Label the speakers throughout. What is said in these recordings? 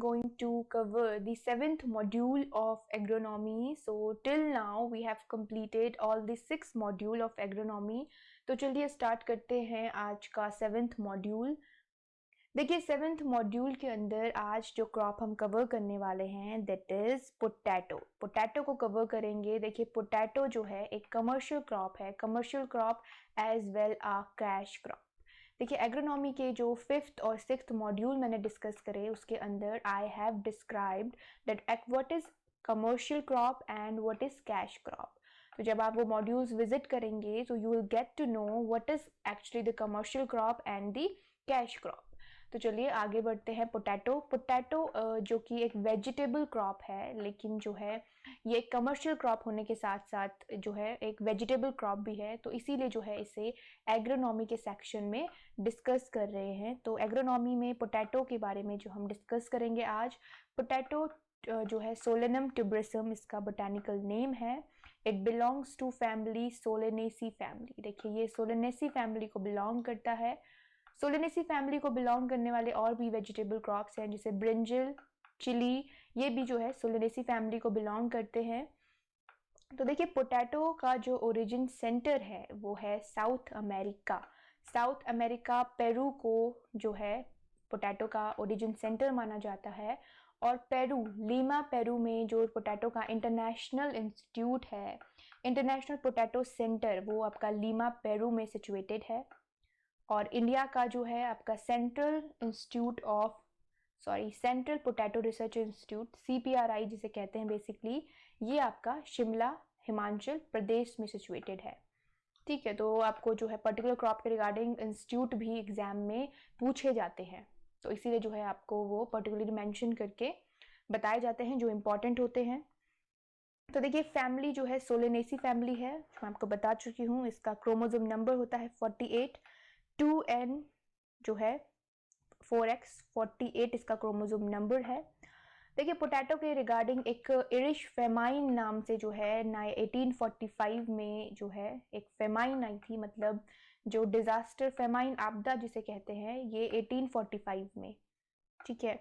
Speaker 1: going to cover the 7th module of agronomy. So till now we have completed all the 6 module of agronomy. तो चलिए start करते हैं आज का 7th module. देखिए 7th module के अंदर आज जो क्रॉप हम कवर करने वाले हैं दैट इज पोटैटो। पोटैटो को कवर करेंगे। देखिए पोटैटो जो है एक कमर्शियल क्रॉप है, कमर्शियल क्रॉप एज वेल आ कैश क्रॉप। देखिए एग्रोनॉमी के जो 5th और 6th मॉड्यूल मैंने डिस्कस करे उसके अंदर I have described that what is commercial crop and what is cash crop. तो जब आप वो मॉड्यूल्स विजिट करेंगे तो you will get to know what is actually the commercial crop and the cash crop. तो चलिए आगे बढ़ते हैं। पोटैटो जो कि एक वेजिटेबल क्रॉप है, लेकिन जो है ये एक कमर्शियल क्रॉप होने के साथ साथ जो है एक वेजिटेबल क्रॉप भी है, तो इसीलिए जो है इसे एग्रोनॉमी के सेक्शन में डिस्कस कर रहे हैं। तो एग्रोनॉमी में पोटैटो के बारे में जो हम डिस्कस करेंगे आज। पोटैटो जो है सोलेनम ट्यूबरसम इसका बोटानिकल नेम है। It belongs to family Solanaceae family. देखिए ये सोलेनेसी फैमिली को बिलोंग करता है। सोलेनेसी फैमिली को बिलोंग करने वाले और भी वेजिटेबल क्रॉप्स हैं जैसे ब्रिंजल, चिली, ये भी जो है सोलेनेसी फैमिली को बिलोंग करते हैं। तो देखिए पोटैटो का जो ओरिजिन सेंटर है वो है south America. South America Peru को जो है पोटैटो का ओरिजिन सेंटर माना जाता है। और पेरू, लीमा पेरू में जो पोटैटो का इंटरनेशनल इंस्टीट्यूट है, इंटरनेशनल पोटैटो सेंटर, वो आपका लीमा पेरू में सिचुएटेड है। और इंडिया का जो है आपका central potato research institute CPRI जिसे कहते हैं बेसिकली, ये आपका शिमला हिमाचल प्रदेश में सिचुएटेड है। ठीक है, तो आपको जो है पर्टिकुलर क्रॉप के रिगार्डिंग इंस्टीट्यूट भी एग्जाम में पूछे जाते हैं, तो इसीलिए जो है आपको वो पर्टिकुलरली मेंशन करके बताए जाते हैं जो इंपॉर्टेंट होते हैं। तो देखिए फैमिली जो है सोलेनेसी फैमिली है, मैं आपको बता चुकी हूँ। इसका क्रोमोसोम नंबर होता है 48, 2N जो है 4X, 48 इसका क्रोमोसोम नंबर है। देखिए पोटैटो के रिगार्डिंग एक इरिश फेमाइन नाम से जो है 1845 में जो है एक फेमाइन आई थी, मतलब जो डिजास्टर फेमाइन आपदा जिसे कहते हैं, ये 1845 में। ठीक है,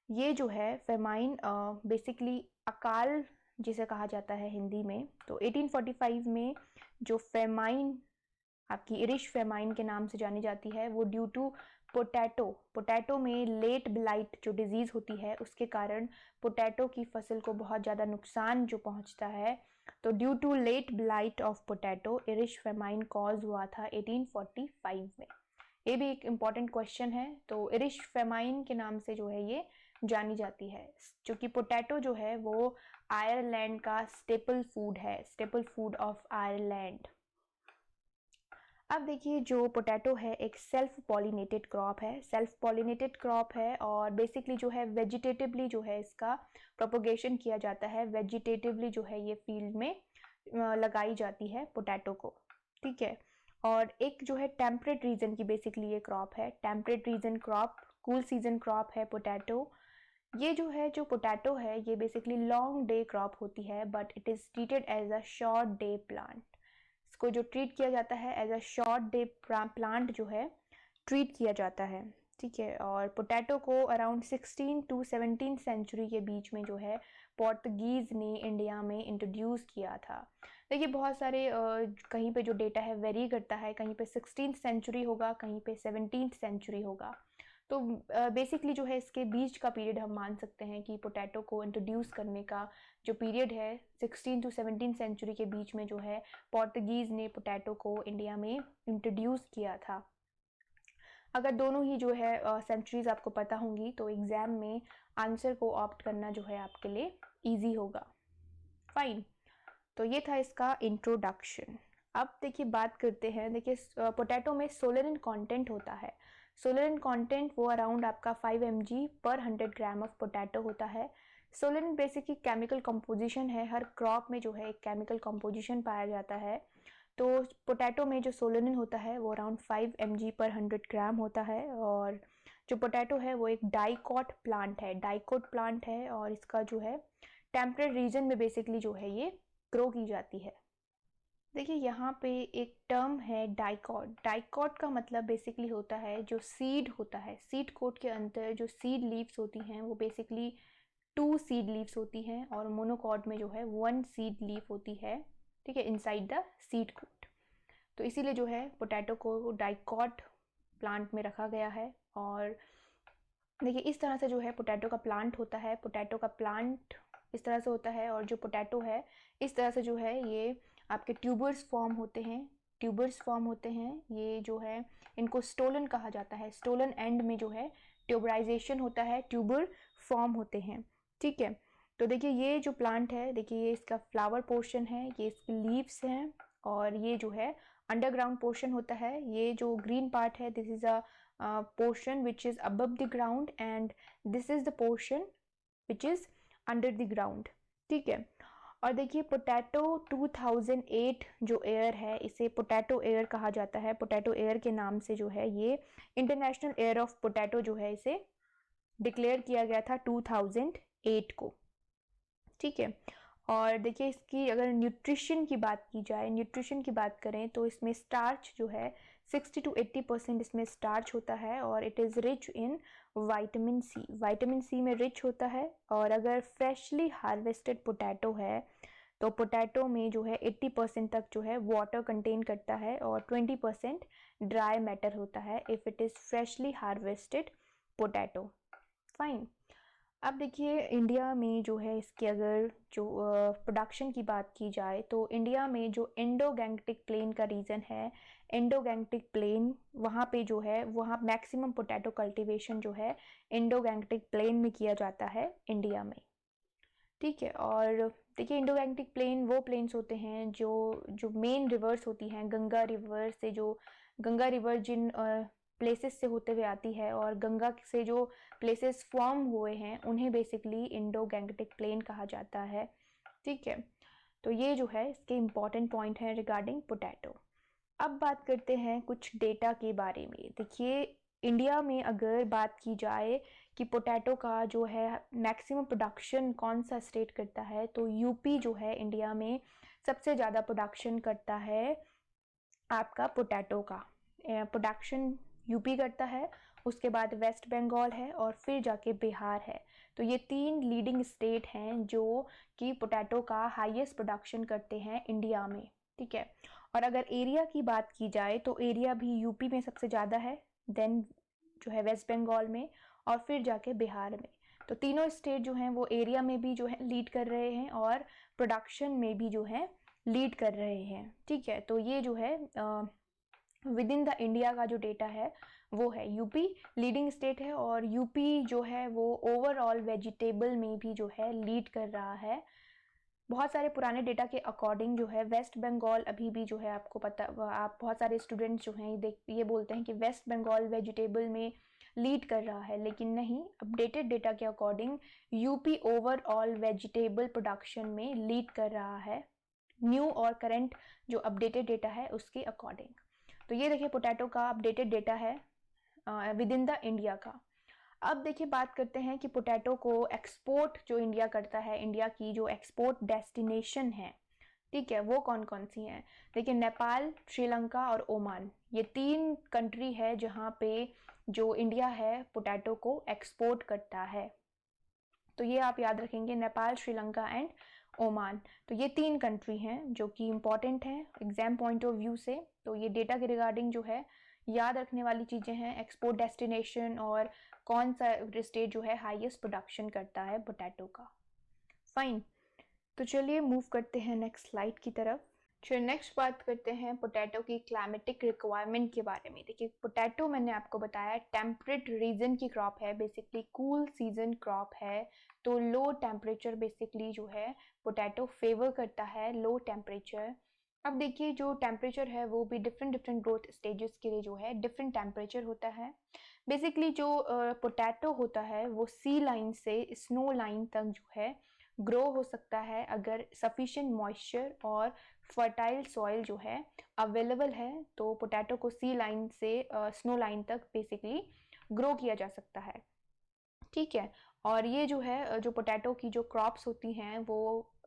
Speaker 1: ये जो है फेमाइन बेसिकली अकाल जिसे कहा जाता है हिंदी में। तो 1845 में जो फेमाइन आपकी इरिश फेमाइन के नाम से जानी जाती है, वो ड्यू टू पोटैटो में लेट ब्लाइट जो डिजीज होती है उसके कारण पोटैटो की फसल को बहुत ज़्यादा नुकसान जो पहुंचता है। तो due to late blight of potato Irish famine cause हुआ था 1845 में। ये भी एक इम्पॉर्टेंट क्वेश्चन है। तो इरिश फेमाइन के नाम से जो है ये जानी जाती है, जो कि पोटैटो जो है वो आयरलैंड का स्टेपल फूड है, स्टेपल फूड ऑफ आयरलैंड। अब देखिए जो पोटैटो है एक सेल्फ पॉलिनेटेड क्रॉप है, सेल्फ पॉलिनेटेड क्रॉप है और बेसिकली जो है वेजिटेटिवली जो है इसका प्रोपोगेशन किया जाता है, वेजिटेटिवली जो है ये फील्ड में लगाई जाती है पोटैटो को। ठीक है, और एक जो है टेम्परेट रीजन की बेसिकली ये क्रॉप है, temperate region crop, cool season crop है पोटैटो। ये जो है जो पोटैटो है ये बेसिकली लॉन्ग डे क्रॉप होती है, but it is treated as a short day plant. इसको जो ट्रीट किया जाता है as a short day plant जो है ट्रीट किया जाता है। ठीक है, और पोटैटो को अराउंड 16 to 17 सेंचुरी के बीच में जो है पोर्तुगीज ने इंडिया में इंट्रोड्यूस किया था। देखिए बहुत सारे कहीं पे जो डेटा है वेरी करता है, कहीं पे 16th सेंचुरी होगा, कहीं पे 17th सेंचुरी होगा। तो बेसिकली जो है इसके बीच का पीरियड हम मान सकते हैं कि पोटैटो को इंट्रोड्यूस करने का जो पीरियड है 16 to 17 सेंचुरी के बीच में जो है पोर्तुगीज ने पोटैटो को इंडिया में इंट्रोड्यूस किया था। अगर दोनों ही जो है सेंचुरीज आपको पता होंगी तो एग्जाम में आंसर को ऑप्ट करना जो है आपके लिए इजी होगा। फाइन, तो ये था इसका इंट्रोडक्शन। अब देखिए बात करते हैं। देखिए पोटैटो में सोलेनिन कंटेंट होता है। सोलेनिन कंटेंट वो अराउंड आपका 5 mg पर 100 ग्राम ऑफ पोटैटो होता है। सोलेनिन बेसिकली केमिकल कंपोजिशन है, हर क्रॉप में जो है एक केमिकल कंपोजिशन पाया जाता है। तो पोटैटो में जो सोलेनिन होता है वो अराउंड 5 mg पर 100 ग्राम होता है। और जो पोटैटो है वो एक डाइकोट प्लांट है, डाइकोट प्लांट है, और इसका जो है टेम्परेट रीजन में बेसिकली जो है ये ग्रो की जाती है। देखिए यहाँ पे एक टर्म है डाइकॉट। डाइकॉट का मतलब बेसिकली होता है जो सीड होता है, सीड कोट के अंदर जो सीड लीव्स होती हैं वो बेसिकली 2 सीड लीव्स होती हैं, और मोनोकॉट में जो है 1 सीड लीफ होती है, ठीक है, इनसाइड द सीड कोट। तो इसीलिए जो है पोटैटो को डाइकॉट प्लांट में रखा गया है। और देखिए इस तरह से जो है पोटैटो का प्लांट होता है, पोटैटो का प्लांट इस तरह से होता है, और जो पोटैटो है इस तरह से जो है ये आपके ट्यूबर्स फॉर्म होते हैं, ट्यूबर्स फॉर्म होते हैं। ये जो है इनको स्टोलन कहा जाता है, स्टोलन एंड में जो है ट्यूबराइजेशन होता है, ट्यूबर फॉर्म होते हैं, ठीक है। तो देखिए ये जो प्लांट है, देखिए ये इसका फ्लावर पोर्शन है, ये इसकी लीव्स हैं, और ये जो है अंडरग्राउंड पोर्शन होता है। ये जो ग्रीन पार्ट है this is a portion which is above the ground and this is the portion which is under the ground, ठीक है। और देखिए पोटैटो 2008 जो एयर है इसे पोटैटो एयर कहा जाता है, पोटैटो एयर के नाम से जो है ये इंटरनेशनल एयर ऑफ पोटैटो जो है इसे डिक्लेयर किया गया था 2008 को, ठीक है। और देखिए इसकी अगर न्यूट्रिशन की बात की जाए, न्यूट्रिशन की बात करें तो इसमें स्टार्च जो है 60 to 80% इसमें स्टार्च होता है, और it is rich in vitamin C, vitamin C में रिच होता है। और अगर फ्रेशली हार्वेस्टेड पोटैटो है तो पोटैटो में जो है 80% तक जो है वाटर कंटेन करता है, और 20% ड्राई मैटर होता है if it is freshly harvested potato. Fine. अब देखिए इंडिया में जो है इसके अगर जो प्रोडक्शन की बात की जाए तो इंडिया में जो इंडो गैंगटिक प्लेन का रीजन है, इंडो गैंगटिक प्लेन वहाँ पे जो है वहाँ मैक्सिमम पोटैटो कल्टीवेशन जो है इंडो गैंगटिक प्लेन में किया जाता है इंडिया में, ठीक है। और देखिए इंडो गैंगटिक प्लेन वो प्लेन्स होते हैं जो जो मेन रिवर्स होती हैं, गंगा रिवर से जो गंगा रिवर जिन प्लेसेस से होते हुए आती है, और गंगा से जो प्लेसेस फॉर्म हुए हैं उन्हें बेसिकली इंडो गैंगटिक प्लेन कहा जाता है, ठीक है। तो ये जो है इसके इम्पॉर्टेंट पॉइंट हैं रिगार्डिंग पोटैटो। अब बात करते हैं कुछ डेटा के बारे में। देखिए इंडिया में अगर बात की जाए कि पोटैटो का जो है मैक्सिमम प्रोडक्शन कौन सा स्टेट करता है, तो यूपी जो है इंडिया में सबसे ज़्यादा प्रोडक्शन करता है आपका पोटैटो का, प्रोडक्शन यूपी करता है, उसके बाद वेस्ट बंगाल है, और फिर जाके बिहार है। तो ये 3 लीडिंग स्टेट हैं जो कि पोटैटो का हाईएस्ट प्रोडक्शन करते हैं इंडिया में, ठीक है। और अगर एरिया की बात की जाए तो एरिया भी यूपी में सबसे ज़्यादा है, देन जो है वेस्ट बंगाल में, और फिर जाके बिहार में। तो तीनों स्टेट जो हैं वो एरिया में भी जो है लीड कर रहे हैं, और प्रोडक्शन में भी जो है लीड कर रहे हैं, ठीक है। तो ये जो है विद इन द इंडिया का जो डेटा है वो है यूपी लीडिंग स्टेट है, और यूपी जो है वो ओवरऑल वेजिटेबल में भी जो है लीड कर रहा है। बहुत सारे पुराने डेटा के अकॉर्डिंग जो है वेस्ट बंगाल अभी भी जो है आपको पता, आप बहुत सारे स्टूडेंट्स जो हैं ये बोलते हैं कि वेस्ट बंगाल वेजिटेबल में लीड कर रहा है, लेकिन नहीं, अपडेटेड डेटा के according UP overall vegetable production में लीड कर रहा है, न्यू और करंट जो अपडेटेड डेटा है उसके अकॉर्डिंग। तो ये देखिए पोटैटो का अपडेटेड डेटा है विद इन द इंडिया का। अब देखिए बात करते हैं कि पोटैटो को एक्सपोर्ट जो इंडिया करता है, इंडिया की जो एक्सपोर्ट डेस्टिनेशन है, ठीक है, वो कौन कौन सी हैं। देखिए नेपाल, श्रीलंका और ओमान, ये 3 कंट्री है जहाँ पे जो इंडिया है पोटैटो को एक्सपोर्ट करता है। तो ये आप याद रखेंगे, नेपाल, श्रीलंका एंड ओमान। तो ये 3 कंट्री हैं जो कि इम्पॉर्टेंट हैं एग्जाम पॉइंट ऑफ व्यू से। तो ये डेटा के रिगार्डिंग जो है याद रखने वाली चीज़ें हैं, एक्सपोर्ट डेस्टिनेशन और कौन सा स्टेट जो है हाईएस्ट प्रोडक्शन करता है पोटैटो का। फाइन। तो चलिए मूव करते हैं नेक्स्ट स्लाइड की तरफ। चलिए नेक्स्ट बात करते हैं पोटैटो की क्लाइमेटिक रिक्वायरमेंट के बारे में। देखिए पोटैटो मैंने आपको बताया टेम्परेट रीजन की क्रॉप है, बेसिकली कूल सीजन क्रॉप है, तो लो टेम्परेचर बेसिकली जो है पोटैटो फेवर करता है, लो टेम्परेचर। अब देखिए जो टेम्परेचर है वो भी डिफरेंट डिफरेंट ग्रोथ स्टेजेस के लिए जो है डिफरेंट टेम्परेचर होता है। बेसिकली जो पोटैटो होता है वो सी लाइन से स्नो लाइन तक जो है ग्रो हो सकता है अगर सफिशिएंट मॉइस्चर और फर्टाइल सॉइल जो है अवेलेबल है, तो पोटैटो को सी लाइन से स्नो लाइन तक बेसिकली ग्रो किया जा सकता है, ठीक है। और ये जो है जो पोटैटो की जो क्रॉप्स होती हैं वो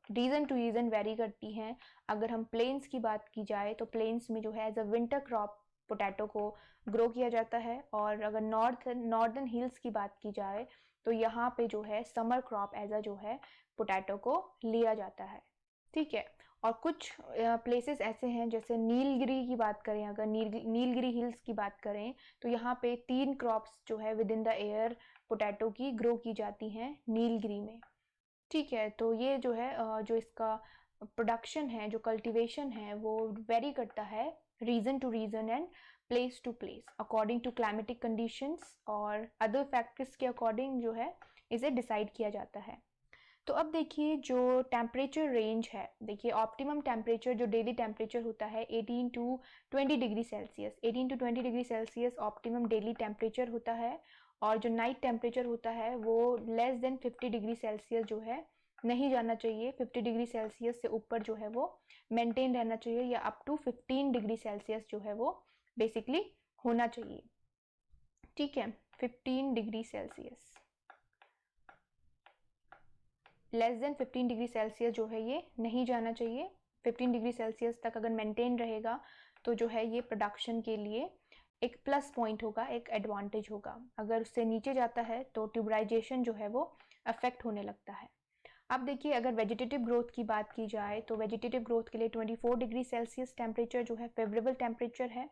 Speaker 1: रीजन टू रीजन वेरी करती हैं। अगर हम प्लेन्स की बात की जाए तो प्लेन्स में जो है as a winter crop potato को ग्रो किया जाता है, और अगर नॉर्दर्न हिल्स की बात की जाए तो यहाँ पे जो है समर क्रॉप एज अ जो है पोटैटो को लिया जाता है। ठीक है, और कुछ प्लेसेस ऐसे हैं जैसे नीलगिरी की बात करें, अगर नीलगिरी हिल्स की बात करें तो यहाँ पे 3 क्रॉप्स जो है with in the air potato की ग्रो की जाती हैं नीलगिरी में। ठीक है, तो ये जो है जो इसका प्रोडक्शन है, जो कल्टीवेशन है, वो वेरी करता है region to region and place to place according to climatic conditions और अदर फैक्टर्स के अकॉर्डिंग जो है इसे डिसाइड किया जाता है। तो अब देखिए जो टेम्परेचर रेंज है, देखिए ऑप्टिमम टेम्परेचर जो डेली टेम्परेचर होता है 18 to 20 degree Celsius, 18 to 20 degree Celsius optimum daily temperature होता है, और जो नाइट टेम्परेचर होता है वो लेस देन 50 डिग्री सेल्सियस जो है नहीं जाना चाहिए, 50 डिग्री सेल्सियस से ऊपर जो है वो मेंटेन रहना चाहिए, या अप टू 15 डिग्री सेल्सियस जो है वो बेसिकली होना चाहिए। ठीक है, 15 degree Celsius, less than 15 degree Celsius जो है ये नहीं जाना चाहिए। 15 डिग्री सेल्सियस तक अगर मेंटेन रहेगा तो जो है ये प्रोडक्शन के लिए एक प्लस पॉइंट होगा, एक एडवांटेज होगा। अगर उससे नीचे जाता है तो ट्यूबराइजेशन जो है वो अफेक्ट होने लगता है। अब देखिए अगर वेजिटेटिव ग्रोथ की बात की जाए तो वेजिटेटिव ग्रोथ के लिए 24 डिग्री सेल्सियस टेम्परेचर जो है फेवरेबल टेम्परेचर है।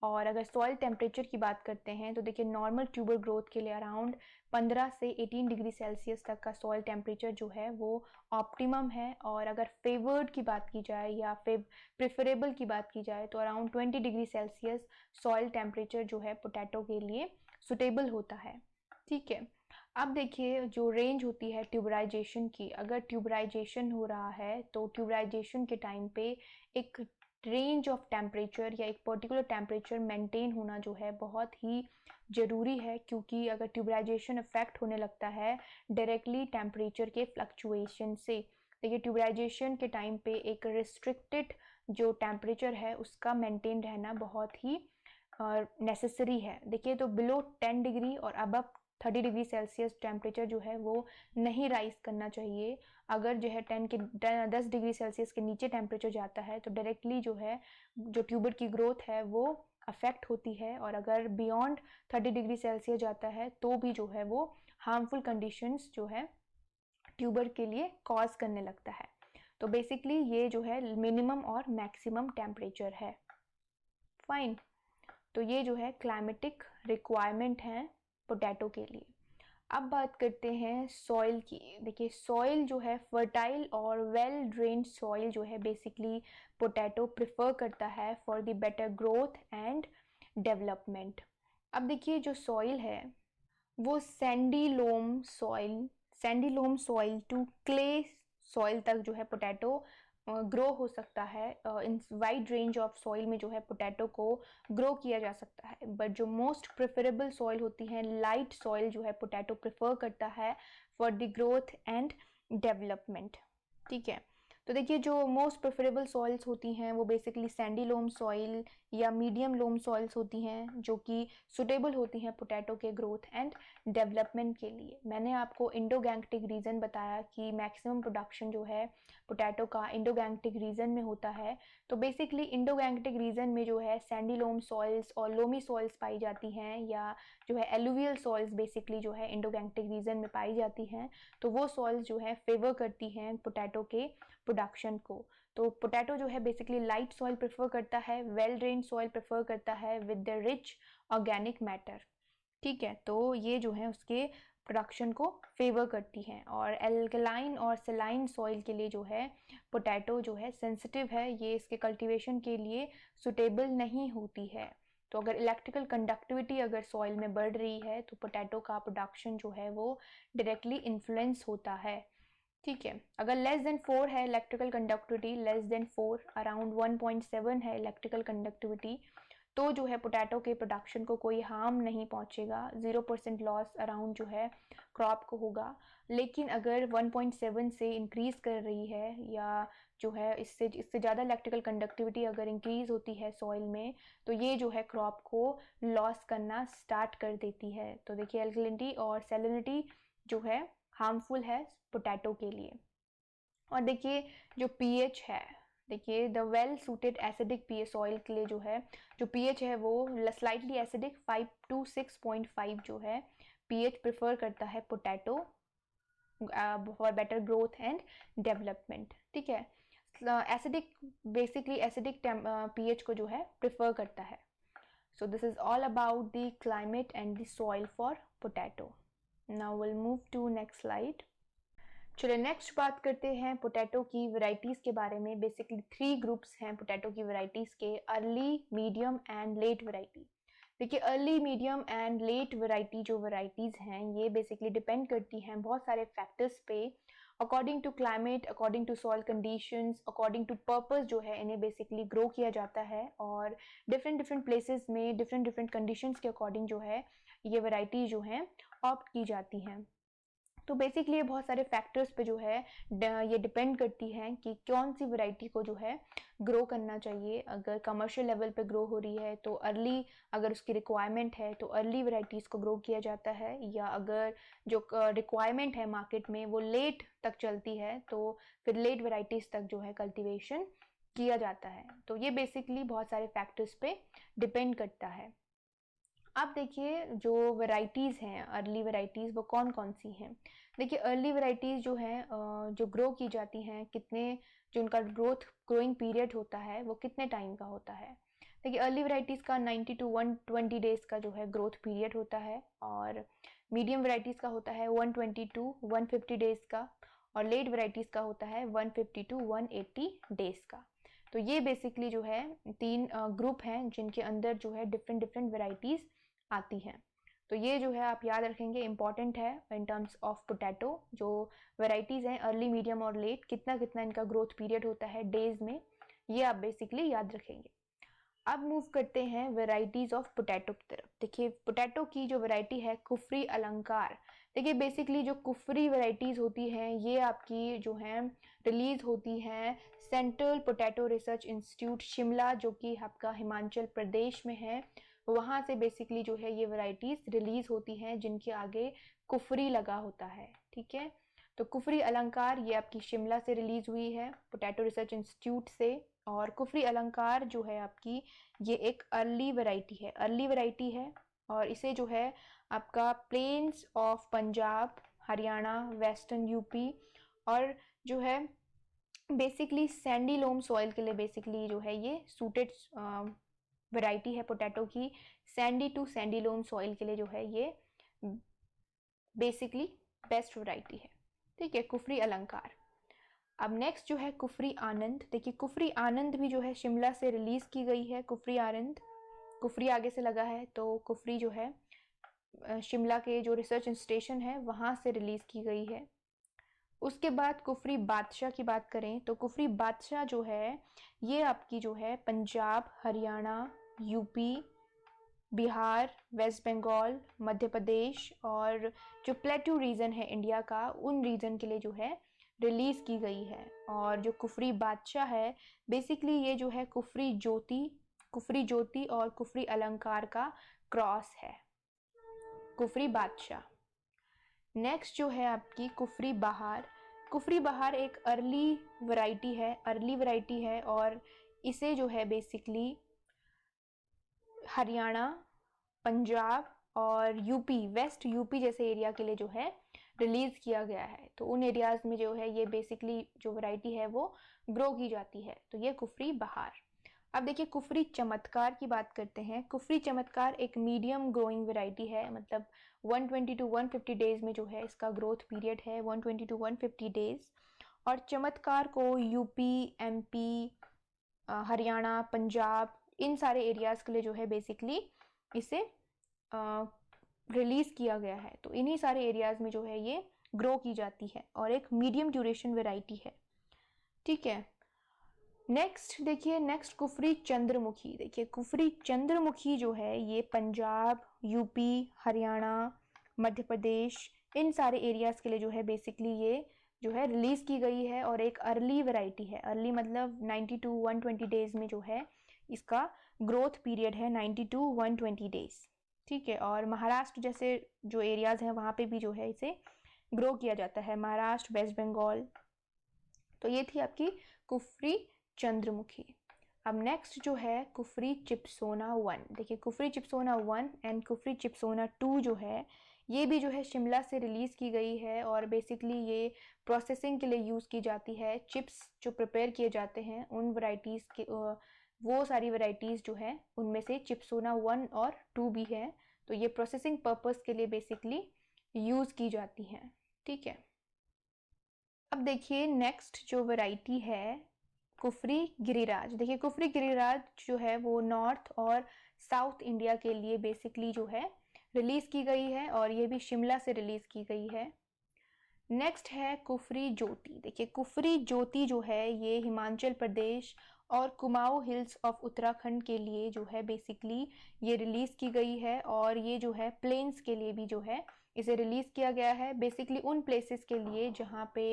Speaker 1: और अगर सॉइल टेम्परेचर की बात करते हैं तो देखिए नॉर्मल ट्यूबर ग्रोथ के लिए अराउंड 15 से 18 डिग्री सेल्सियस तक का सॉइल टेम्परेचर जो है वो ऑप्टिमम है। और अगर फेवर्ड की बात की जाए या प्रेफरेबल की बात की जाए तो around 20 degree Celsius soil temperature जो है पोटैटो के लिए सुटेबल होता है। ठीक है, अब देखिए जो रेंज होती है ट्यूबराइजेशन की, अगर ट्यूबराइजेशन हो रहा है तो ट्यूबराइजेशन के टाइम पे एक रेंज ऑफ टेम्परेचर या एक पर्टिकुलर टेम्परेचर मेंटेन होना जो है बहुत ही ज़रूरी है, क्योंकि अगर ट्यूबराइजेशन इफेक्ट होने लगता है डायरेक्टली टेम्परेचर के फ्लक्चुएशन से। देखिए ट्यूबराइजेशन के टाइम पे एक रिस्ट्रिक्टेड जो टेम्परेचर है उसका मेंटेन रहना बहुत ही नेसेसरी है। देखिए तो बिलो 10 डिग्री और अबव 30 डिग्री सेल्सियस टेम्परेचर जो है वो नहीं राइज करना चाहिए। अगर जो है 10 डिग्री सेल्सियस के नीचे टेम्परेचर जाता है तो डायरेक्टली जो है जो ट्यूबर की ग्रोथ है वो अफेक्ट होती है, और अगर बियॉन्ड 30 डिग्री सेल्सियस जाता है तो भी जो है वो हार्मफुल कंडीशंस जो है ट्यूबर के लिए कॉज करने लगता है। तो बेसिकली ये जो है मिनिमम और मैक्सिमम टेम्परेचर है। फाइन, तो ये जो है क्लाइमेटिक रिक्वायरमेंट है पोटैटो के लिए। अब बात करते हैं सॉइल की। देखिए सॉइल जो है फर्टाइल और वेल ड्रेन्ड सॉइल जो है बेसिकली पोटैटो प्रिफर करता है for the better growth and development. अब देखिए जो सॉइल है वो sandy loam soil to clay soil तक जो है पोटैटो ग्रो हो सकता है। In wide range of soil में जो है पोटैटो को ग्रो किया जा सकता है, बट जो मोस्ट प्रेफरेबल सॉइल होती है लाइट सॉइल जो है पोटैटो प्रेफर करता है for the growth and development. ठीक है, तो देखिए जो मोस्ट प्रेफरेबल सॉइल्स होती हैं वो बेसिकली सैंडी लोम सॉइल या मीडियम लोम सॉइल्स होती हैं जो कि सुटेबल होती हैं पोटैटो के ग्रोथ एंड डेवलपमेंट के लिए। मैंने आपको इंडोगैंगटिक रीजन बताया कि मैक्सिमम प्रोडक्शन जो है पोटैटो का इंडोगैंगटिक रीजन में होता है। तो बेसिकली इंडोगैंगटिक रीजन में जो है सैंडी लोम सॉइल्स और लोमी सॉइल्स पाई जाती हैं, या जो है एलुवियल सॉइल्स बेसिकली जो है इंडोगैंगटिक रीजन में पाई जाती हैं। तो वो सॉइल्स जो है फेवर करती हैं पोटैटो के प्रोडक्शन को। तो पोटैटो जो है बेसिकली लाइट सॉइल प्रेफर करता है, वेल ड्रेन्ड सॉइल प्रेफर करता है with the rich organic matter. ठीक है, तो ये जो है उसके प्रोडक्शन को फेवर करती हैं। और एल्कलाइन और सेलाइन सॉइल के लिए जो है पोटैटो जो है सेंसिटिव है, ये इसके कल्टीवेशन के लिए सुटेबल नहीं होती है। तो अगर इलेक्ट्रिकल कंडक्टिविटी अगर सॉइल में बढ़ रही है तो पोटैटो का प्रोडक्शन जो है वो डायरेक्टली इन्फ्लुएंस होता है। ठीक है, अगर लेस देन 4 है electrical conductivity, less than 4 around 1.7 है इलेक्ट्रिकल कंडक्टिविटी, तो जो है पोटैटो के प्रोडक्शन को कोई हार्म नहीं पहुंचेगा, 0% लॉस अराउंड जो है क्रॉप को होगा। लेकिन अगर 1.7 से इंक्रीज़ कर रही है या जो है इससे ज़्यादा इलेक्ट्रिकल कंडक्टिविटी अगर इंक्रीज़ होती है सॉइल में तो ये जो है क्रॉप को लॉस करना स्टार्ट कर देती है। तो देखिए एल्कलिनिटी और सैलिनिटी जो है हार्मफुल है पोटैटो के लिए। और देखिए जो पीएच है, देखिए the well suited acidic pH soil के लिए जो है, जो पीएच है वो स्लाइटली एसिडिक 5 to 6.5 जो है पीएच प्रेफर करता है potato for better growth and development. ठीक है, एसिडिक बेसिकली एसिडिक पीएच को जो है प्रेफर करता है। So this is all about the climate and the soil for potato. Now will move to next slide. चलिए नेक्स्ट बात करते हैं पोटैटो की वैरायटीज़ के बारे में। बेसिकली 3 ग्रुप्स हैं पोटैटो की वैरायटीज़ के, early, medium and late variety. देखिए early, medium and late variety जो वैरायटीज़ हैं ये बेसिकली डिपेंड करती हैं बहुत सारे फैक्टर्स पे, according to climate, according to soil conditions, according to purpose जो है इन्हें बेसिकली ग्रो किया जाता है, और डिफरेंट डिफरेंट प्लेसेस में डिफरेंट डिफरेंट कंडीशंस के अकॉर्डिंग जो है ये वैरायटी जो हैं ऑप्ट की जाती हैं। तो बेसिकली ये बहुत सारे फैक्टर्स पे जो है ये डिपेंड करती हैं कि कौन सी वैरायटी को जो है ग्रो करना चाहिए। अगर कमर्शियल लेवल पे ग्रो हो रही है तो अर्ली, अगर उसकी रिक्वायरमेंट है तो अर्ली वैरायटीज़ को ग्रो किया जाता है, या अगर जो रिक्वायरमेंट है मार्केट में वो लेट तक चलती है तो फिर लेट वैरायटीज़ तक जो है कल्टीवेशन किया जाता है। तो ये बेसिकली बहुत सारे फैक्टर्स पे डिपेंड करता है। अब देखिए जो वैरायटीज़ हैं अर्ली वैरायटीज़ वो कौन कौन सी हैं। देखिए अर्ली वैरायटीज़ जो हैं जो ग्रो की जाती हैं, कितने जो उनका ग्रोइंग पीरियड होता है वो कितने टाइम का होता है। देखिए अर्ली वैरायटीज़ का 90 to 120 डेज़ का जो है ग्रोथ पीरियड होता है, और मीडियम वैरायटीज़ का होता है 120 to 150 डेज़ का, और लेट वैरायटीज़ का होता है 150 to 180 डेज़ का। तो ये बेसिकली जो है 3 ग्रुप हैं जिनके अंदर जो है डिफरेंट डिफरेंट वैरायटीज़ आती हैं। तो ये जो है आप याद रखेंगे, इम्पॉर्टेंट है इन टर्म्स ऑफ पोटैटो। जो वैरायटीज़ हैं अर्ली, मीडियम और लेट, कितना कितना इनका ग्रोथ पीरियड होता है डेज में, ये आप बेसिकली याद रखेंगे। अब मूव करते हैं वैरायटीज़ ऑफ पोटैटो की तरफ। देखिए पोटैटो की जो वैरायटी है कुफरी अलंकार। देखिए बेसिकली जो कुफरी वैरायटीज़ होती हैं ये आपकी जो हैं रिलीज़ होती हैं central potato research institute Shimla, जो कि आपका हिमाचल प्रदेश में है। वहाँ से बेसिकली जो है ये वैरायटीज़ रिलीज़ होती हैं जिनके आगे कुफरी लगा होता है। ठीक है, तो कुफरी अलंकार ये आपकी शिमला से रिलीज़ हुई है पोटैटो रिसर्च इंस्टीट्यूट से, और कुफरी अलंकार जो है आपकी ये एक अर्ली वैरायटी है, और इसे जो है आपका plains of Punjab, Haryana, western UP और जो है बेसिकली सैंडी लोम सॉइल के लिए बेसिकली जो है ये सूटेड वैरायटी है पोटैटो की। Sandy to sandy loam soil के लिए जो है ये बेसिकली बेस्ट वैरायटी है। ठीक है, कुफरी अलंकार। अब नेक्स्ट जो है कुफरी आनंद। देखिए कुफरी आनंद भी जो है शिमला से रिलीज़ की गई है। कुफरी आनंद, कुफरी आगे से लगा है तो कुफरी जो है शिमला के जो रिसर्च स्टेशन है वहाँ से रिलीज़ की गई है। उसके बाद कुफरी बादशाह की बात करें तो कुफरी बादशाह जो है ये आपकी जो है पंजाब, हरियाणा, यूपी, बिहार, वेस्ट बंगाल, मध्य प्रदेश और जो प्लेटू रीजन है इंडिया का, उन रीजन के लिए जो है रिलीज़ की गई है। और जो कुफरी बादशाह है बेसिकली ये जो है कुफरी ज्योति और कुफरी अलंकार का क्रॉस है, कुफरी बादशाह। नेक्स्ट जो है आपकी कुफरी बहार। कुफरी बहार एक अर्ली वैरायटी है और इसे जो है बेसिकली हरियाणा, पंजाब और यूपी, वेस्ट यूपी जैसे एरिया के लिए जो है रिलीज़ किया गया है। तो उन एरियाज़ में जो है ये बेसिकली जो वैरायटी है वो ग्रो की जाती है। तो ये कुफरी बहार। अब देखिए कुफरी चमत्कार की बात करते हैं। कुफरी चमत्कार एक मीडियम ग्रोइंग वैरायटी है, मतलब 120 to 150 डेज़ में जो है इसका ग्रोथ पीरियड है 120 to 150 डेज़। और चमत्कार को यूपी, एमपी, हरियाणा, पंजाब, इन सारे एरियाज़ के लिए जो है बेसिकली इसे रिलीज़ किया गया है। तो इन्हीं सारे एरियाज़ में जो है ये ग्रो की जाती है और एक मीडियम ड्यूरेशन वैरायटी है। ठीक है, नेक्स्ट देखिए, नेक्स्ट कुफरी चंद्रमुखी। देखिए कुफरी चंद्रमुखी जो है ये पंजाब, यूपी, हरियाणा, मध्य प्रदेश, इन सारे एरियाज़ के लिए जो है बेसिकली ये जो है रिलीज़ की गई है और एक अर्ली वैरायटी है। अर्ली मतलब 90 to 120 डेज़ में जो है इसका ग्रोथ पीरियड है 90 to 120 डेज़। ठीक है, और महाराष्ट्र जैसे जो एरियाज़ हैं वहाँ पे भी जो है इसे ग्रो किया जाता है, महाराष्ट्र, वेस्ट बंगाल। तो तो ये थी आपकी कुफरी चंद्रमुखी। अब नेक्स्ट जो है कुफरी चिप्सोना 1। देखिए कुफरी चिप्सोना 1 एंड कुफरी चिप्सोना 2 जो है ये भी जो है शिमला से रिलीज़ की गई है और बेसिकली ये प्रोसेसिंग के लिए यूज़ की जाती है। चिप्स जो प्रिपेयर किए जाते हैं उन वैरायटीज़ के वो सारी वैरायटीज़ जो है उनमें से चिप्सोना 1 और 2 भी है। तो ये प्रोसेसिंग पर्पस के लिए बेसिकली यूज़ की जाती हैं। ठीक है, अब देखिए नेक्स्ट जो वैरायटी है कुफरी गिरिराज। देखिए कुफरी गिरिराज जो है वो नॉर्थ और साउथ इंडिया के लिए बेसिकली जो है रिलीज़ की गई है और ये भी शिमला से रिलीज़ की गई है। नेक्स्ट है कुफरी ज्योति। देखिए कुफरी ज्योति जो है ये हिमाचल प्रदेश और कुमाऊं हिल्स ऑफ उत्तराखंड के लिए जो है बेसिकली ये रिलीज़ की गई है और ये जो है प्लेन्स के लिए भी जो है इसे रिलीज़ किया गया है। बेसिकली उन प्लेसेस के लिए जहाँ पे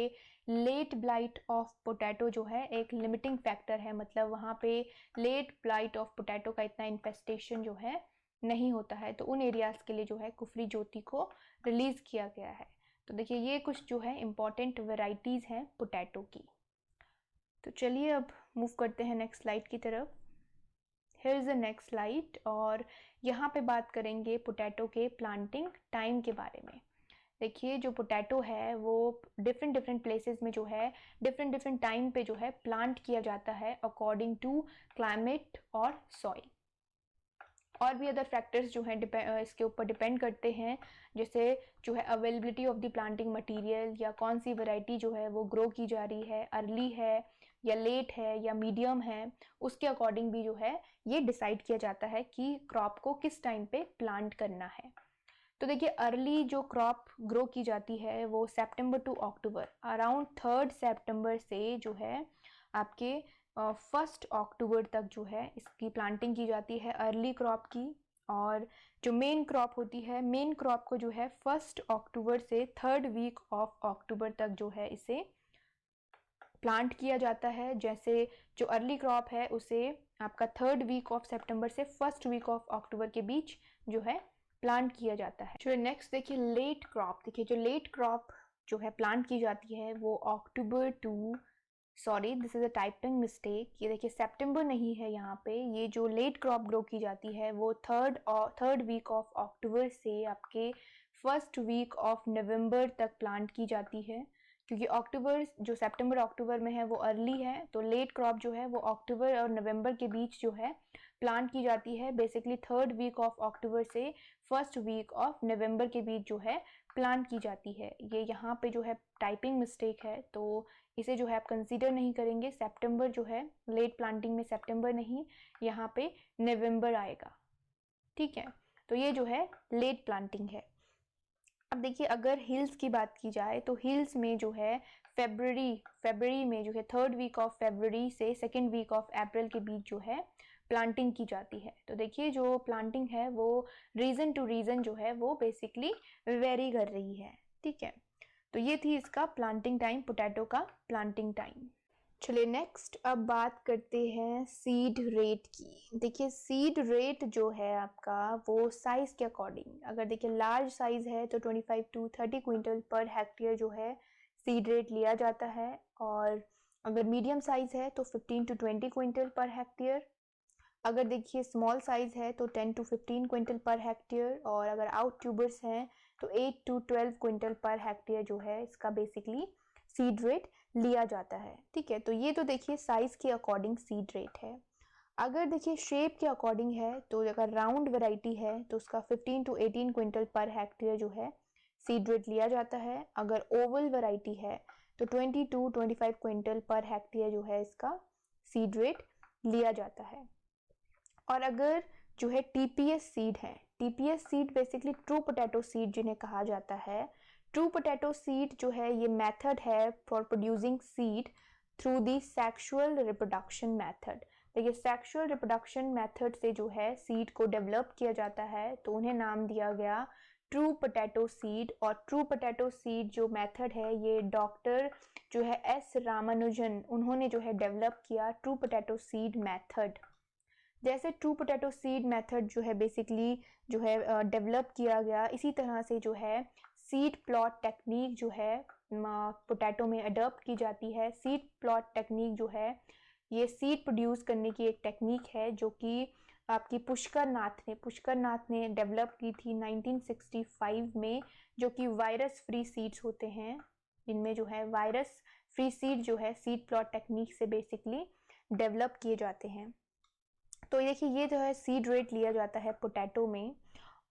Speaker 1: लेट ब्लाइट ऑफ पोटैटो जो है एक लिमिटिंग फैक्टर है, मतलब वहाँ पे लेट ब्लाइट ऑफ पोटैटो का इतना इन्फेस्टेशन जो है नहीं होता है, तो उन एरियाज़ के लिए जो है कुफरी ज्योति को रिलीज़ किया गया है। तो देखिए ये कुछ जो है इम्पॉर्टेंट वेराइटीज़ हैं पोटैटो की। तो चलिए अब मूव करते हैं नेक्स्ट स्लाइड की तरफ। Here is the next slide और यहाँ पे बात करेंगे पोटैटो के प्लांटिंग टाइम के बारे में। देखिए जो पोटैटो है वो डिफरेंट प्लेसेस में जो है डिफरेंट टाइम पे जो है प्लांट किया जाता है अकॉर्डिंग टू क्लाइमेट और सॉइल। और भी अदर फैक्टर्स जो हैं इसके ऊपर डिपेंड करते हैं, जैसे जो है availability of the planting material या कौन सी वैरायटी जो है वो ग्रो की जा रही है, अर्ली है या लेट है या मीडियम है, उसके अकॉर्डिंग भी जो है ये डिसाइड किया जाता है कि क्रॉप को किस टाइम पे प्लांट करना है। तो देखिए अर्ली जो क्रॉप ग्रो की जाती है वो सितंबर टू अक्टूबर, अराउंड 3 सितंबर से जो है आपके 1 अक्टूबर तक जो है इसकी प्लांटिंग की जाती है अर्ली क्रॉप की। और जो मेन क्रॉप होती है, मेन क्रॉप को जो है 1 अक्टूबर से 3rd वीक ऑफ अक्टूबर तक जो है इसे प्लांट किया जाता है। जैसे जो अर्ली क्रॉप है उसे आपका 3rd वीक ऑफ सितंबर से 1st वीक ऑफ अक्टूबर के बीच जो है प्लांट किया जाता है। चलिए नेक्स्ट देखिए लेट क्रॉप। देखिए जो लेट क्रॉप जो है प्लांट की जाती है वो October to, sorry this is a typing mistake, ये देखिए सितंबर नहीं है यहाँ पे, ये जो लेट क्रॉप ग्रो की जाती है वो 3rd वीक ऑफ अक्टूबर से आपके 1st वीक ऑफ नवंबर तक प्लांट की जाती है। क्योंकि अक्टूबर जो सितंबर अक्टूबर में है वो अर्ली है, तो लेट क्रॉप जो है वो अक्टूबर और नवंबर के बीच जो है प्लांट की जाती है। Basically 3rd week of October से 1st वीक ऑफ नवंबर के बीच जो है प्लांट की जाती है। ये यहाँ पे जो है टाइपिंग मिस्टेक है, तो इसे जो है आप कंसीडर नहीं करेंगे। सितंबर जो है लेट प्लांटिंग में सितंबर नहीं, यहाँ पे नवंबर आएगा। ठीक है, तो ये जो है लेट प्लांटिंग है। अब देखिए अगर हिल्स की बात की जाए तो हिल्स में जो है फरवरी में जो है 3rd वीक ऑफ फरवरी से 2nd वीक ऑफ अप्रैल के बीच जो है प्लांटिंग की जाती है। तो देखिए जो प्लांटिंग है वो रीजन टू रीजन जो है वो बेसिकली वेरी कर रही है। ठीक है, तो ये थी इसका प्लांटिंग टाइम, पोटैटो का प्लांटिंग टाइम। चलिए नेक्स्ट अब बात करते हैं सीड रेट की। देखिए सीड रेट जो है आपका वो साइज़ के अकॉर्डिंग, अगर देखिए लार्ज साइज़ है तो 25 to 30 क्विंटल पर हेक्टेयर जो है सीड रेट लिया जाता है, और अगर मीडियम साइज़ है तो 15 to 20 क्विंटल पर हेक्टेयर। अगर देखिए स्मॉल साइज़ है तो 10 to 15 क्विंटल पर हेक्टेयर, और अगर आउट ट्यूबर्स हैं तो 8 to 12 क्विंटल पर हेक्टेयर जो है इसका बेसिकली सीड रेट लिया जाता है। ठीक है, तो ये तो देखिए साइज़ के अकॉर्डिंग सीड रेट है। अगर देखिए शेप के अकॉर्डिंग है तो अगर राउंड वैरायटी है तो उसका 15 to 18 क्विंटल पर हेक्टेयर जो है सीड रेट लिया जाता है। अगर ओवल वैरायटी है तो 20 to 25 क्विंटल पर हेक्टेयर जो है इसका सीड रेट लिया जाता है। और अगर जो है टीपीएस सीड है, TPS seed basically true potato seed जिन्हें कहा जाता है। ट्रू पोटैटो सीड जो है ये मेथड है for producing seed through the sexual reproduction method. देखिए सेक्सुअल रिप्रोडक्शन मेथड से जो है सीड को डेवलप किया जाता है, तो उन्हें नाम दिया गया ट्रू पोटैटो सीड। और ट्रू पोटैटो सीड जो मेथड है ये डॉक्टर जो है एस रामानुजन उन्होंने जो है डेवलप किया ट्रू पोटैटो सीड मेथड। जैसे ट्रू पोटैटो सीड मेथड जो है बेसिकली जो है डेवलप किया गया, इसी तरह से जो है सीड प्लॉट टेक्निक जो है पोटैटो में अडॉप्ट की जाती है। सीड प्लॉट टेक्निक जो है ये सीड प्रोड्यूस करने की एक टेक्निक है जो कि आपकी पुष्कर नाथ ने डेवलप की थी 1965 में, जो कि वायरस फ्री सीड्स होते हैं। इनमें जो है वायरस फ्री सीड जो है सीड प्लॉट टेक्निक से बेसिकली डेवलप किए जाते हैं। तो देखिए ये जो है सीड रेट लिया जाता है पोटैटो में।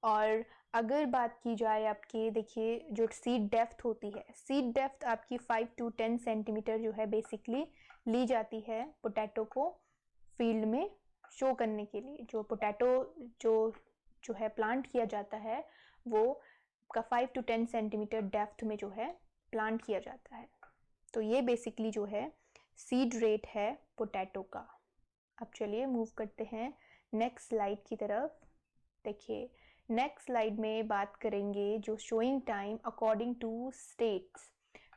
Speaker 1: और अगर बात की जाए आपकी, देखिए जो सीड डेप्थ होती है, सीड डेप्थ आपकी 5 to 10 सेंटीमीटर जो है बेसिकली ली जाती है पोटैटो को फील्ड में शो करने के लिए। जो पोटैटो जो है प्लांट किया जाता है वो का 5 to 10 सेंटीमीटर डेप्थ में जो है प्लांट किया जाता है। तो ये बेसिकली जो है सीड रेट है पोटैटो का। अब चलिए मूव करते हैं नेक्स्ट स्लाइड की तरफ। देखिए नेक्स्ट स्लाइड में बात करेंगे जो sowing time according to states,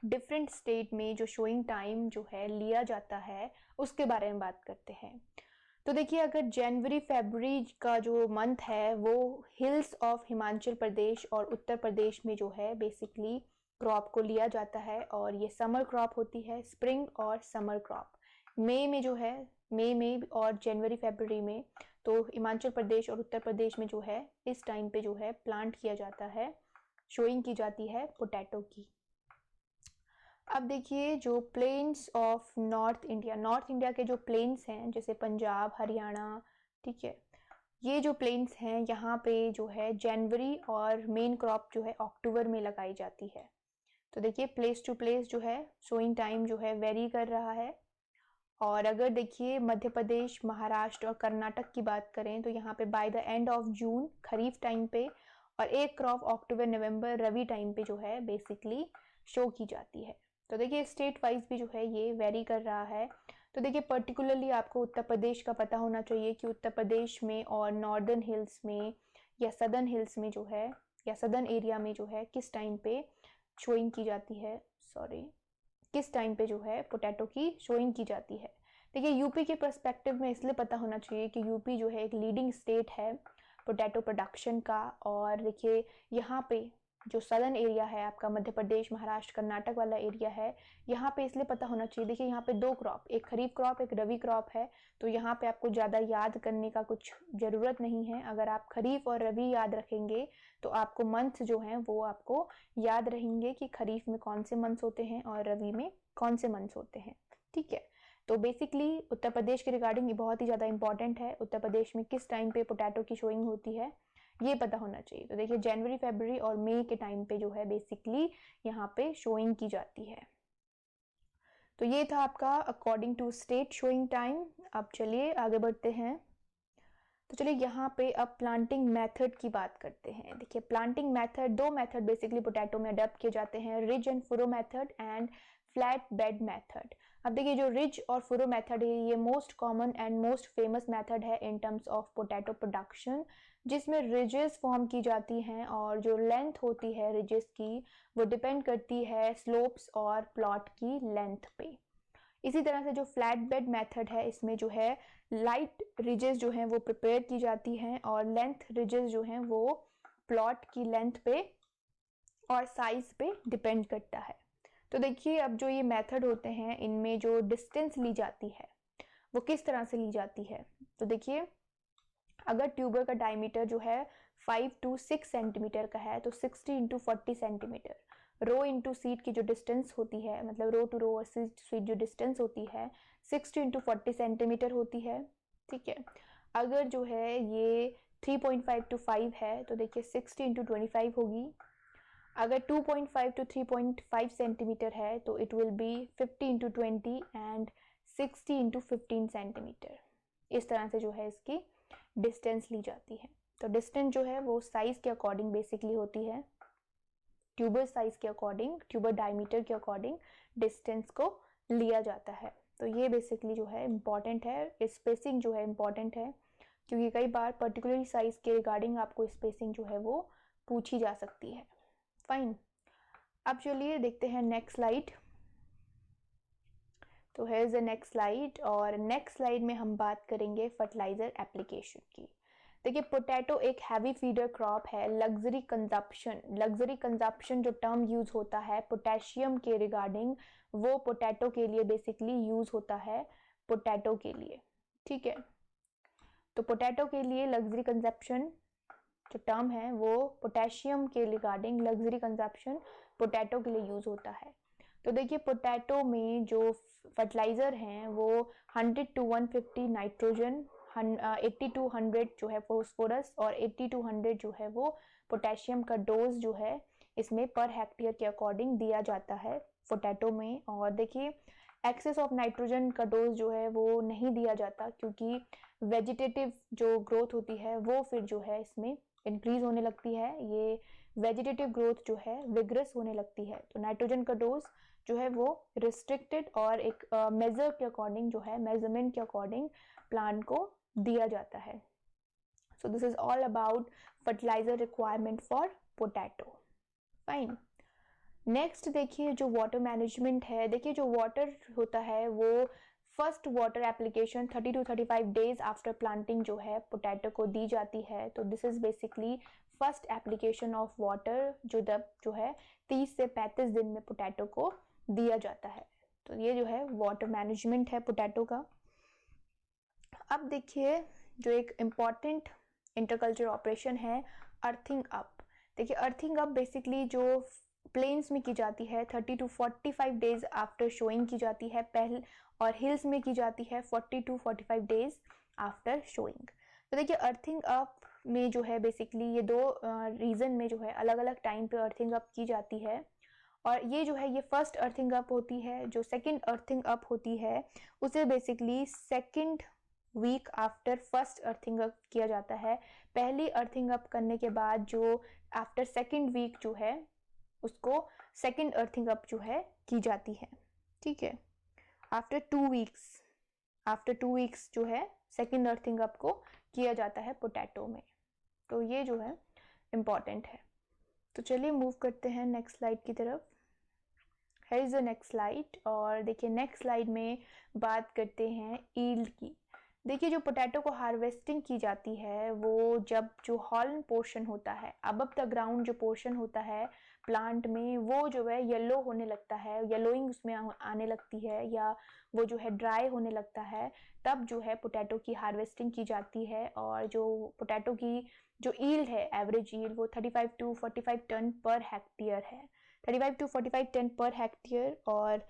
Speaker 1: different state में जो शोइंग टाइम जो है लिया जाता है उसके बारे में बात करते हैं। तो देखिए अगर जनवरी फरवरी का जो मंथ है वो हिल्स ऑफ हिमाचल प्रदेश और उत्तर प्रदेश में जो है बेसिकली क्रॉप को लिया जाता है, और ये समर क्रॉप होती है, स्प्रिंग और समर क्रॉप। मई में जो है मई में और जनवरी फरवरी में तो हिमाचल प्रदेश और उत्तर प्रदेश में जो है इस टाइम पे जो है प्लांट किया जाता है, शोइंग की जाती है पोटैटो की। अब देखिए जो प्लेन्स ऑफ नॉर्थ इंडिया के जो प्लेन्स हैं जैसे पंजाब हरियाणा, ठीक है, ये जो प्लेन्स हैं यहाँ पे जो है जनवरी और मेन क्रॉप जो है अक्टूबर में लगाई जाती है। तो देखिए प्लेस टू प्लेस जो है शोइंग टाइम जो है वेरी कर रहा है। और अगर देखिए मध्य प्रदेश महाराष्ट्र और कर्नाटक की बात करें तो यहाँ पे by the end of June kharif time पे, और एक क्रॉप अक्टूबर नवंबर रवि टाइम पे जो है बेसिकली शो की जाती है। तो देखिए स्टेट वाइज भी जो है ये वेरी कर रहा है। तो देखिए पर्टिकुलरली आपको उत्तर प्रदेश का पता होना चाहिए कि उत्तर प्रदेश में और नॉर्दर्न हिल्स में या सदर्न हिल्स में जो है या सदर्न एरिया में जो है किस टाइम पे शोइंग की जाती है, किस टाइम पे जो है पोटैटो की शोइंग की जाती है। देखिए यूपी के पर्सपेक्टिव में इसलिए पता होना चाहिए कि यूपी जो है एक लीडिंग स्टेट है पोटैटो प्रोडक्शन का। और देखिए यहाँ पे जो सदर्न एरिया है आपका मध्य प्रदेश महाराष्ट्र कर्नाटक वाला एरिया है, यहाँ पे इसलिए पता होना चाहिए। देखिए यहाँ पे दो क्रॉप, एक खरीफ क्रॉप एक रबी क्रॉप है, तो यहाँ पे आपको ज़्यादा याद करने का कुछ ज़रूरत नहीं है। अगर आप खरीफ और रबी याद रखेंगे तो आपको मंथ जो हैं वो आपको याद रहेंगे कि खरीफ में कौन से मंथ्स होते हैं और रबी में कौन से मंथ्स होते हैं, ठीक है। तो बेसिकली उत्तर प्रदेश के रिगार्डिंग ये बहुत ही ज़्यादा इंपॉर्टेंट है, उत्तर प्रदेश में किस टाइम पे पोटैटो की शोइंग होती है ये पता होना चाहिए। तो देखिए जनवरी फरवरी और मई के टाइम पे जो है बेसिकली यहाँ पे शोइंग की जाती है। तो ये था आपका according to state sowing time. अब चलिए आगे बढ़ते हैं। तो चलिए यहाँ पे अब प्लांटिंग मेथड की बात करते हैं। देखिए प्लांटिंग मेथड, दो मेथड बेसिकली पोटैटो में अडॉप्ट किए जाते हैं, ridge and furrow method and flat bed method. अब देखिए जो रिज और फुरो मेथड है ये most common and most famous method है in terms of potato production, जिसमें रिजेस फॉर्म की जाती हैं और जो लेंथ होती है रिजेस की वो डिपेंड करती है स्लोप्स और प्लॉट की लेंथ पे। इसी तरह से जो फ्लैट बेड मेथड है इसमें जो है लाइट रिजेस जो हैं वो प्रिपेयर की जाती हैं और लेंथ रिजेस जो हैं वो प्लॉट की लेंथ पे और साइज पे डिपेंड करता है। तो देखिए अब जो ये मेथड होते हैं इनमें जो डिस्टेंस ली जाती है वो किस तरह से ली जाती है। तो देखिए अगर ट्यूबर का डायमीटर जो है 5 to 6 सेंटीमीटर का है तो 60 into 40 centimetre, rho into seat की जो डिस्टेंस होती है, मतलब रो टू रो और सीट टू सीट जो डिस्टेंस होती है 60 into 40 सेंटीमीटर होती है, ठीक है। अगर जो है ये 3.5 to 5 है तो देखिए 60 into 25 होगी। अगर 2.5 to 3.5 सेंटीमीटर है तो it will be 50 into 20 and 60 into 15 centimetre. इस तरह से जो है इसकी डिस्टेंस ली जाती है। तो डिस्टेंस जो है वो साइज के अकॉर्डिंग बेसिकली होती है, ट्यूबर साइज के अकॉर्डिंग, ट्यूबर डायमीटर के अकॉर्डिंग डिस्टेंस को लिया जाता है। तो ये बेसिकली जो है इम्पॉर्टेंट है, स्पेसिंग जो है इम्पॉर्टेंट है क्योंकि कई बार पर्टिकुलर साइज के रिगार्डिंग आपको स्पेसिंग जो है वो पूछी जा सकती है। फाइन, अब चलिए देखते हैं नेक्स्ट स्लाइड। तो है द नेक्स्ट स्लाइड, और नेक्स्ट स्लाइड में हम बात करेंगे फर्टिलाइजर एप्लीकेशन की। देखिए पोटैटो एक हैवी फीडर क्रॉप है। लग्जरी कंजप्शन जो टर्म यूज होता है पोटेशियम के रिगार्डिंग, वो पोटैटो के लिए बेसिकली यूज होता है, पोटैटो के लिए, ठीक है। तो पोटैटो के लिए लग्जरी कंजप्शन जो टर्म है वो पोटेशियम के रिगार्डिंग लग्जरी कंजप्शन पोटैटो के लिए यूज होता है। तो देखिए पोटैटो में जो फर्टिलाइजर हैं वो 100 to 150 नाइट्रोजन, 80 to 100 जो है फॉस्फोरस और 80 to 100 जो है वो पोटेशियम का डोज जो है इसमें पर हेक्टेयर के अकॉर्डिंग दिया जाता है पोटैटो में। और देखिए एक्सेस ऑफ नाइट्रोजन का डोज जो है वो नहीं दिया जाता, क्योंकि वेजिटेटिव जो ग्रोथ होती है वो फिर जो है इसमें इंक्रीज होने लगती है, ये वेजिटेटिव ग्रोथ जो है विग्रस होने लगती है। तो नाइट्रोजन का डोज जो है वो रिस्ट्रिक्टेड और एक मेजर के अकॉर्डिंग जो है मेजरमेंट के अकॉर्डिंग प्लांट को दिया जाता है। So this is all about fertiliser requirement for potato. Fine, next देखिए जो वाटर मैनेजमेंट है। देखिए जो वाटर होता है वो first water application 30 to 35 days after planting जो है पोटैटो को दी जाती है। तो this is basically first application of water जो है 30 से 35 दिन में पोटैटो को दिया जाता है। तो ये जो है वाटर मैनेजमेंट है पोटैटो का। अब देखिए जो एक इम्पॉर्टेंट इंटरकल्चर ऑपरेशन है अर्थिंग अप। देखिए अर्थिंग अप बेसिकली जो प्लेन्स में की जाती है 30 to 45 डेज आफ्टर शोइंग की जाती है पहले, और हिल्स में की जाती है 40 to 45 डेज आफ्टर शोइंग। तो देखिए अर्थिंग अप में जो है बेसिकली ये दो रीजन में जो है अलग अलग टाइम पे अर्थिंग अप की जाती है। और ये जो है ये फर्स्ट अर्थिंग अप होती है। जो सेकंड अर्थिंग अप होती है उसे basically second week after first earthing up किया जाता है। पहली अर्थिंग अप करने के बाद जो आफ्टर सेकंड वीक जो है उसको सेकंड अर्थिंग अप जो है की जाती है, ठीक है। आफ्टर 2 वीक्स जो है सेकंड अर्थिंग अप को किया जाता है पोटैटो में। तो ये जो है इम्पॉर्टेंट है। तो चलिए मूव करते हैं नेक्स्ट स्लाइड की तरफ। है इज द नेक्स्ट स्लाइड, और देखिए नेक्स्ट स्लाइड में बात करते हैं ईल्ड की। देखिए जो पोटैटो को हार्वेस्टिंग की जाती है वो जब जो हॉल्म पोर्शन होता है अबव द ग्राउंड जो पोर्शन होता है प्लांट में वो जो है येलो होने लगता है, येलोइंग उसमें आने लगती है, या वो जो है ड्राई होने लगता है, तब जो है पोटैटो की हार्वेस्टिंग की जाती है। और जो पोटैटो की जो ईल्ड है एवरेज ईल्ड वो 35 to 45 टन पर हेक्टेयर है, 35 to 45 टन पर हेक्टेयर। और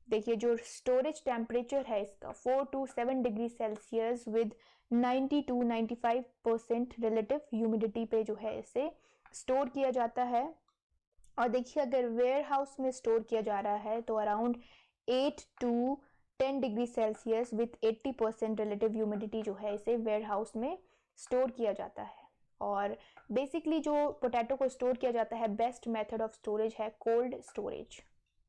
Speaker 1: देखिए जो स्टोरेज टेम्परेचर है इसका 4 to 7 degree Celsius with 90 to 95% relative humidity पे जो है इसे स्टोर किया जाता है। और देखिए अगर वेयर हाउस में स्टोर किया जा रहा है तो around 8 to 10 degree Celsius with 80% relative humidity जो है इसे वेयर हाउस में स्टोर किया जाता है। और बेसिकली जो पोटैटो को स्टोर किया जाता है बेस्ट मेथड ऑफ स्टोरेज है कोल्ड स्टोरेज।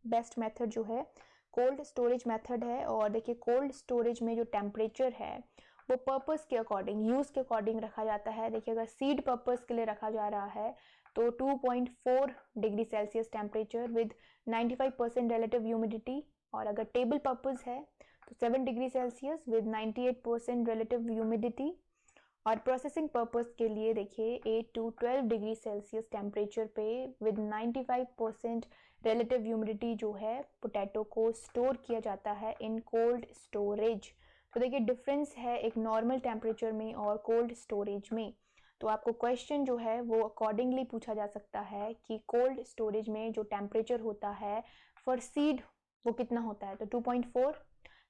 Speaker 1: बेस्ट मेथड जो है कोल्ड स्टोरेज मेथड है। और देखिए कोल्ड स्टोरेज में जो टेम्परेचर है वो पर्पस के अकॉर्डिंग यूज़ के अकॉर्डिंग रखा जाता है। देखिए अगर सीड पर्पस के लिए रखा जा रहा है तो 2.4 degree Celsius temperature with 95% relative humidity, और अगर टेबल पर्पस है तो 7 degree Celsius with 98% relative humidity. और प्रोसेसिंग पर्पस के लिए देखिए 8 to 12 डिग्री सेल्सियस टेम्परेचर पे विद 95% रिलेटिव ह्यूमिडिटी जो है पोटैटो को स्टोर किया जाता है इन कोल्ड स्टोरेज। तो देखिए डिफरेंस है एक नॉर्मल टेम्परेचर में और कोल्ड स्टोरेज में। तो आपको क्वेश्चन जो है वो अकॉर्डिंगली पूछा जा सकता है कि कोल्ड स्टोरेज में जो टेम्परेचर होता है फॉर सीड वो कितना होता है, तो 2.4।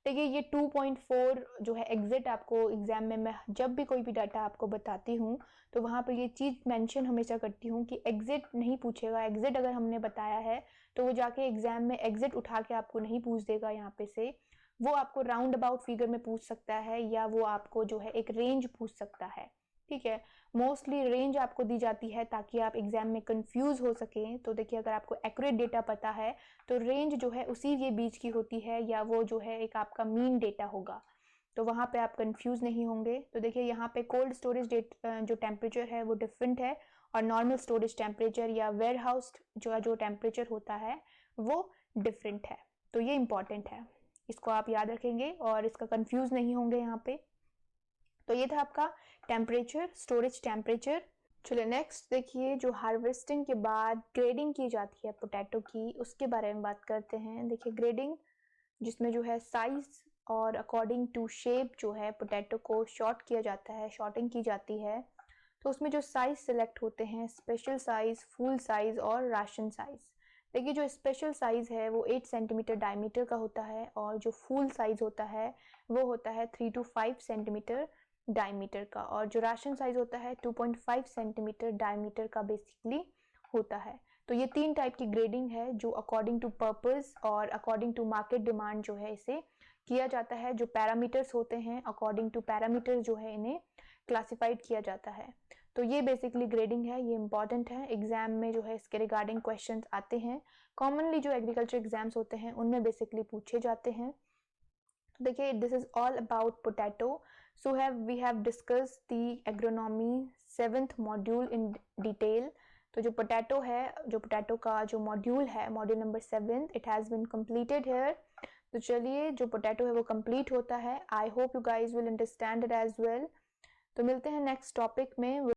Speaker 1: देखिए ये 2.4 जो है एग्जिट आपको एग्जाम में मैं जब भी कोई भी डाटा आपको बताती हूँ तो वहाँ पर ये चीज़ मेंशन हमेशा करती हूँ कि एग्जिट नहीं पूछेगा। एग्जिट अगर हमने बताया है तो वो जाके एग्जाम में एग्जिट उठा के आपको नहीं पूछ देगा यहाँ पे से, वो आपको राउंड अबाउट फिगर में पूछ सकता है या वो आपको जो है एक रेंज पूछ सकता है, ठीक है। मोस्टली रेंज आपको दी जाती है ताकि आप एग्जाम में कंफ्यूज हो सकें। तो देखिए अगर आपको एक्यूरेट डेटा पता है तो रेंज जो है उसी के बीच की होती है या वो जो है एक आपका मीन डेटा होगा, तो वहाँ पे आप कंफ्यूज नहीं होंगे। तो देखिए यहाँ पे कोल्ड स्टोरेज जो टेम्परेचर है वो डिफरेंट है और नॉर्मल स्टोरेज टेम्परेचर या वेयर हाउस जो टेम्परेचर होता है वो डिफरेंट है। तो ये इम्पॉर्टेंट है, इसको आप याद रखेंगे और इसका कंफ्यूज नहीं होंगे यहाँ पे। तो ये था आपका टेम्परेचर, स्टोरेज टेम्परेचर। चलिए नेक्स्ट देखिए, जो हार्वेस्टिंग के बाद ग्रेडिंग की जाती है पोटैटो की, उसके बारे में बात करते हैं। देखिए ग्रेडिंग, जिसमें जो है साइज और अकॉर्डिंग टू शेप जो है पोटैटो को शॉर्ट किया जाता है, शॉर्टिंग की जाती है। तो उसमें जो साइज सिलेक्ट होते हैं, स्पेशल साइज, फुल साइज और राशन साइज। देखिए जो स्पेशल साइज है वो 8 सेंटीमीटर डायमीटर का होता है, और जो फुल साइज होता है वो होता है 3 to 5 सेंटीमीटर डायमीटर का, और जो राशन साइज होता है 2.5 सेंटीमीटर डायमीटर का बेसिकली होता है। तो ये 3 टाइप की ग्रेडिंग है जो अकॉर्डिंग टू पर्पस और अकॉर्डिंग टू मार्केट डिमांड जो है इसे किया जाता है। जो पैरामीटर्स होते हैं, अकॉर्डिंग टू पैरामीटर जो है इन्हें क्लासिफाइड किया जाता है। तो ये बेसिकली ग्रेडिंग है, ये इंपॉर्टेंट है, एग्जाम में जो है इसके रिगार्डिंग क्वेश्चंस आते हैं। कॉमनली जो एग्रीकल्चर एग्जाम्स होते हैं उनमें बेसिकली पूछे जाते हैं। तो देखिए this is all about potato. So we have discuss the agronomy 7th module in detail. तो जो पोटैटो है, जो पोटैटो का जो मॉड्यूल है, module number 7, it has been completed here. तो चलिए जो पोटैटो है वो कंप्लीट होता है। I hope you guys will understand it as well. तो मिलते हैं नेक्स्ट टॉपिक में।